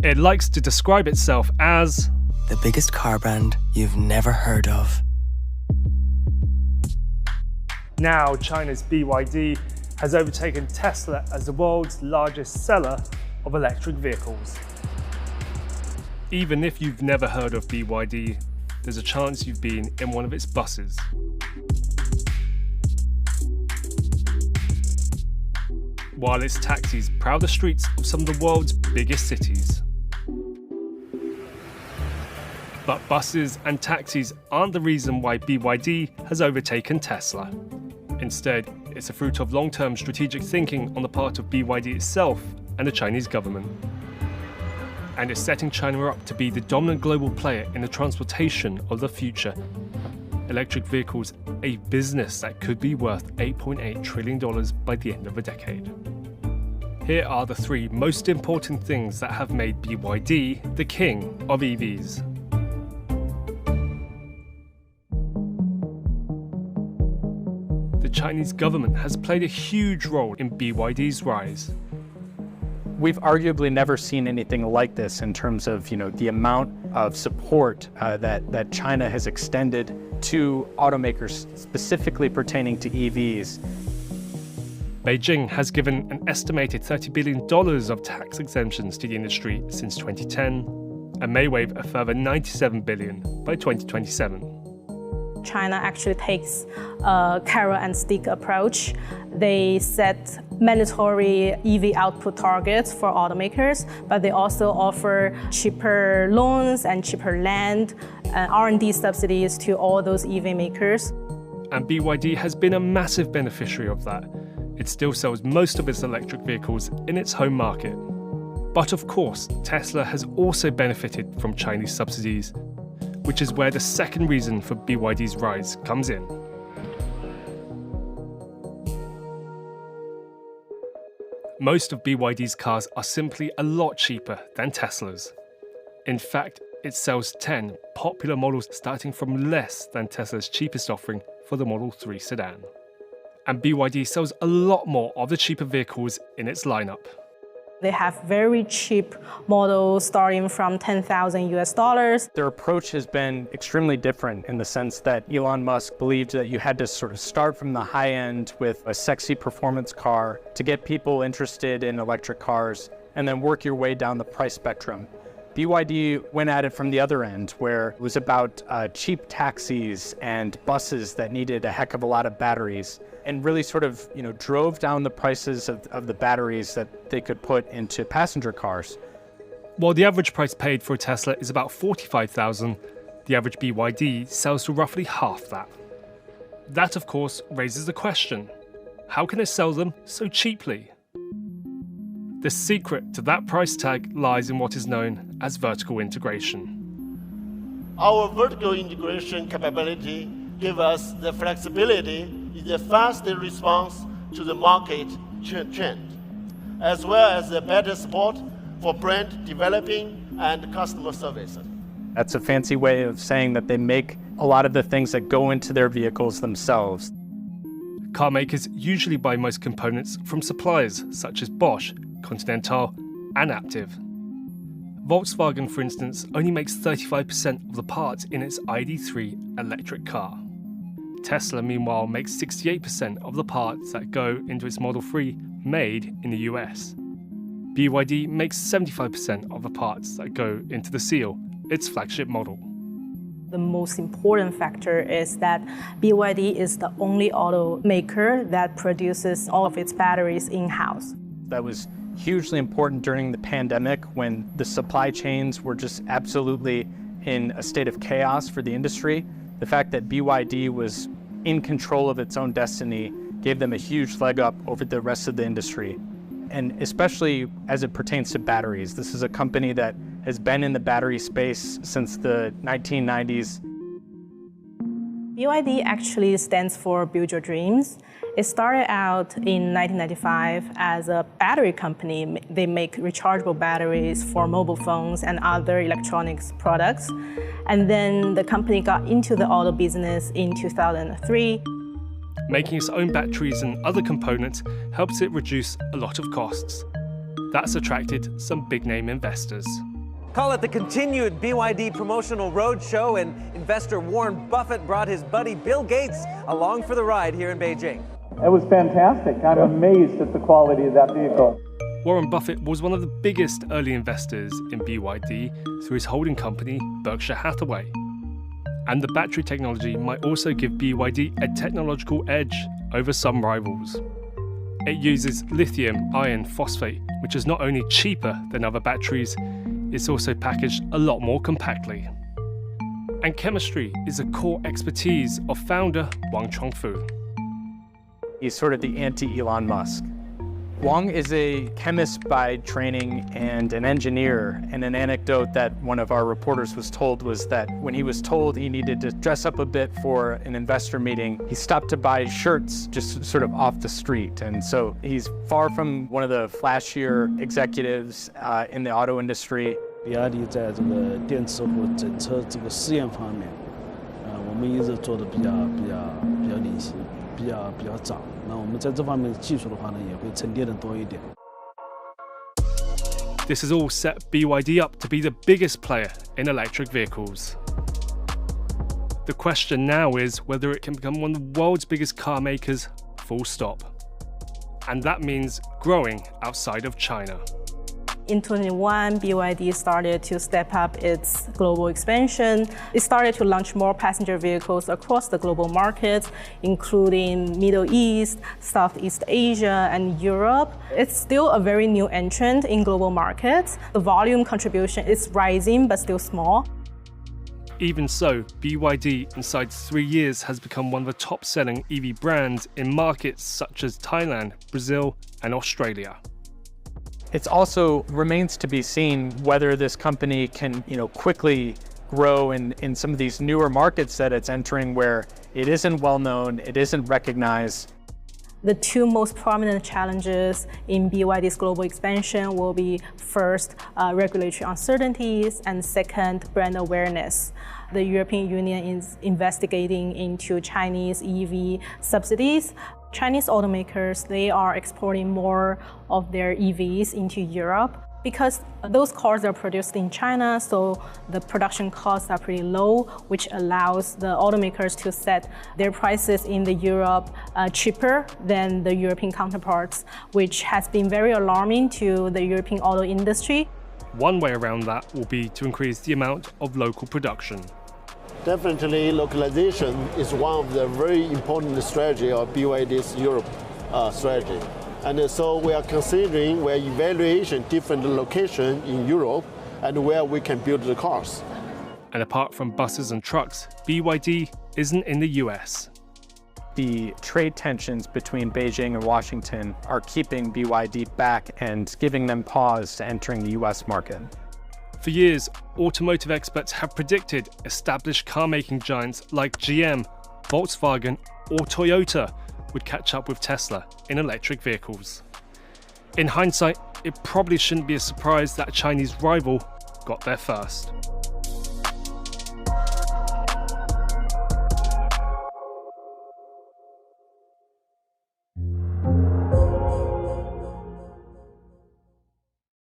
It likes to describe itself as the biggest car brand you've never heard of. Now, China's BYD has overtaken Tesla as the world's largest seller of electric vehicles. Even if you've never heard of BYD, there's a chance you've been in one of its buses. While its taxis prowl the streets of some of the world's biggest cities. But buses and taxis aren't the reason why BYD has overtaken Tesla. Instead, it's a fruit of long-term strategic thinking on the part of BYD itself and the Chinese government. And it's setting China up to be the dominant global player in the transportation of the future. Electric vehicles, a business that could be worth $8.8 trillion by the end of the decade. Here are the three most important things that have made BYD the king of EVs. The Chinese government has played a huge role in BYD's rise. We've arguably never seen anything like this in terms of, the amount of support that China has extended to automakers, specifically pertaining to EVs. Beijing has given an estimated $30 billion of tax exemptions to the industry since 2010 and may waive a further $97 billion by 2027. China actually takes a carrot and stick approach. They set mandatory EV output targets for automakers, but they also offer cheaper loans and cheaper land and R&D subsidies to all those EV makers. And BYD has been a massive beneficiary of that. It still sells most of its electric vehicles in its home market. But of course, Tesla has also benefited from Chinese subsidies, which is where the second reason for BYD's rise comes in. Most of BYD's cars are simply a lot cheaper than Tesla's. In fact, it sells 10 popular models starting from less than Tesla's cheapest offering for the Model 3 sedan. And BYD sells a lot more of the cheaper vehicles in its lineup. They have very cheap models starting from $10,000. Their approach has been extremely different in the sense that Elon Musk believed that you had to sort of start from the high end with a sexy performance car to get people interested in electric cars and then work your way down the price spectrum. BYD went at it from the other end, where it was about cheap taxis and buses that needed a heck of a lot of batteries, and really sort of drove down the prices of the batteries that they could put into passenger cars. While the average price paid for a Tesla is about $45,000, the average BYD sells for roughly half that. That, of course, raises the question: how can it sell them so cheaply? The secret to that price tag lies in what is known as vertical integration. Our vertical integration capability gives us the flexibility in the fast response to the market trend, as well as the better support for brand developing and customer service. That's a fancy way of saying that they make a lot of the things that go into their vehicles themselves. Car makers usually buy most components from suppliers such as Bosch, Continental, and Aptiv. Volkswagen, for instance, only makes 35% of the parts in its ID.3 electric car. Tesla, meanwhile, makes 68% of the parts that go into its Model 3 made in the US. BYD makes 75% of the parts that go into the Seal, its flagship model. The most important factor is that BYD is the only automaker that produces all of its batteries in-house. That was hugely important during the pandemic when the supply chains were just absolutely in a state of chaos for the industry. The fact that BYD was in control of its own destiny gave them a huge leg up over the rest of the industry. And especially as it pertains to batteries. This is a company that has been in the battery space since the 1990s. BYD actually stands for Build Your Dreams. It started out in 1995 as a battery company. They make rechargeable batteries for mobile phones and other electronics products. And then the company got into the auto business in 2003. Making its own batteries and other components helps it reduce a lot of costs. That's attracted some big-name investors. Call it the continued BYD promotional roadshow, and investor Warren Buffett brought his buddy Bill Gates along for the ride here in Beijing. It was fantastic. I'm amazed at the quality of that vehicle. Warren Buffett was one of the biggest early investors in BYD through his holding company, Berkshire Hathaway. And the battery technology might also give BYD a technological edge over some rivals. It uses lithium iron phosphate, which is not only cheaper than other batteries, it's also packaged a lot more compactly. And chemistry is a core expertise of founder Wang Chongfu. He's sort of the anti-Elon Musk. Wang is a chemist by training and an engineer, and an anecdote that one of our reporters was told was that when he was told he needed to dress up a bit for an investor meeting, he stopped to buy shirts just sort of off the street. And so he's far from one of the flashier executives in the auto industry. 比亚迪在这个电池和整车这个试验方面，我们一直做的比较领先，比较早。那我们在这方面的技术的话呢，也会沉淀的多一点。This has all set BYD up to be the biggest player in electric vehicles. The question now is whether it can become one of the world's biggest car makers, full stop. And that means growing outside of China. In 2021, BYD started to step up its global expansion. It started to launch more passenger vehicles across the global markets, including Middle East, Southeast Asia, and Europe. It's still a very new entrant in global markets. The volume contribution is rising, but still small. Even so, BYD inside 3 years has become one of the top-selling EV brands in markets such as Thailand, Brazil, and Australia. It also remains to be seen whether this company can, quickly grow in some of these newer markets that it's entering where it isn't well known, it isn't recognized. The two most prominent challenges in BYD's global expansion will be first, regulatory uncertainties, and second, brand awareness. The European Union is investigating into Chinese EV subsidies. Chinese automakers, they are exporting more of their EVs into Europe because those cars are produced in China, so the production costs are pretty low, which allows the automakers to set their prices in the Europe cheaper than the European counterparts, which has been very alarming to the European auto industry. One way around that will be to increase the amount of local production. Definitely, localization is one of the very important strategy of BYD's Europe strategy. And so we're evaluating different locations in Europe and where we can build the cars. And apart from buses and trucks, BYD isn't in the US. The trade tensions between Beijing and Washington are keeping BYD back and giving them pause to entering the US market. For years, automotive experts have predicted established car-making giants like GM, Volkswagen, or Toyota would catch up with Tesla in electric vehicles. In hindsight, it probably shouldn't be a surprise that a Chinese rival got there first.